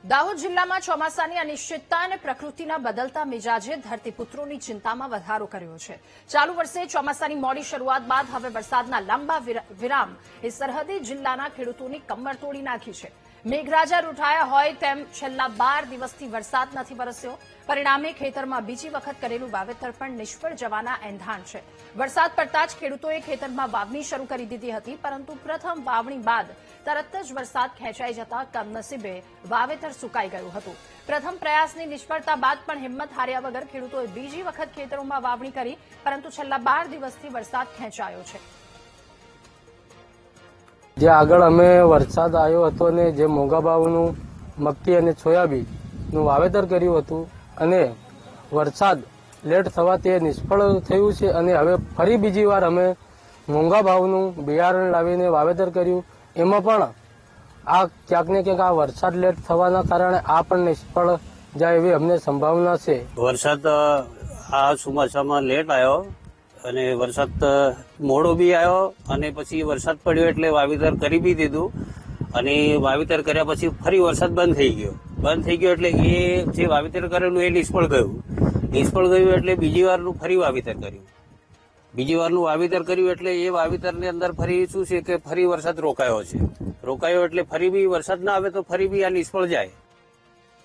દાહોદ જિલ્લામાં ચોમાસાની અનિશ્ચિતતા અને પ્રકૃતિના બદલતા મિજાજે ધરતીપુત્રોની ચિંતામાં વધારો કર્યો છે. ચાલુ વર્ષે ચોમાસાની મોડી શરૂઆત બાદ હવે વરસાદના લાંબા વિરામ એ સરહદી જિલ્લાના ખેડૂતોની કમર તોડી નાખી છે. મેઘરાજા રૂંટાયા હોય તેમ છેલ્લા 12 દિવસથી વરસાદ નથી વરસ્યો. પરિણામે ખેતરમાં બીજી વખત કરેલું વાવેતર પણ નિષ્ફળ જવાના એંધાણ છે. વરસાદ પડતા જ ખેડૂતોએ ખેતરમાં વાવણી શરૂ કરી દીધી હતી, પરંતુ પ્રથમ વાવણી બાદ તરત જ વરસાદ ખેંચાઈ જતા કમનસીબે વાવેતર સુકાઈ ગયું હતું. પ્રથમ પ્રયાસની નિષ્ફળતા બાદ પણ હિંમત હાર્યા વગર ખેડૂતોએ બીજી વખત ખેતરોમાં વાવણી કરી, પરંતુ છેલ્લા 12 દિવસથી વરસાદ ખેંચાયો છે. જે આગળ અમે વરસાદ આવ્યો હતો અને જે મોંઘા ભાવનું મક્કી અને સોયાબીનનું વાવેતર કર્યું હતું અને વરસાદ લેટ થવા તે નિષ્ફળ થયું છે અને હવે ફરી બીજી વાર અમે મોંઘા ભાવનું બિયારણ લાવીને વાવેતર કર્યું. એમાં પણ આ ક્યાંક ને ક્યાંક આ વરસાદ લેટ થવાના કારણે આ પણ નિષ્ફળ જાય એવી અમને સંભાવના છે. વરસાદ આ ચોમાસામાં લેટ આવ્યો અને વરસાદ મોડો બી આવ્યો અને પછી વરસાદ પડ્યો એટલે વાવેતર કરી બી દીધું અને વાવેતર કર્યા પછી ફરી વરસાદ બંધ થઈ ગયો એટલે એ જે વાવેતર કરેલું એ નિષ્ફળ ગયું એટલે બીજી વારનું ફરી વાવેતર કર્યું એટલે એ વાવેતરની અંદર ફરી શું છે કે ફરી વરસાદ રોકાયો એટલે ફરી બી વરસાદ ના આવે તો ફરી બી આ નિષ્ફળ જાય.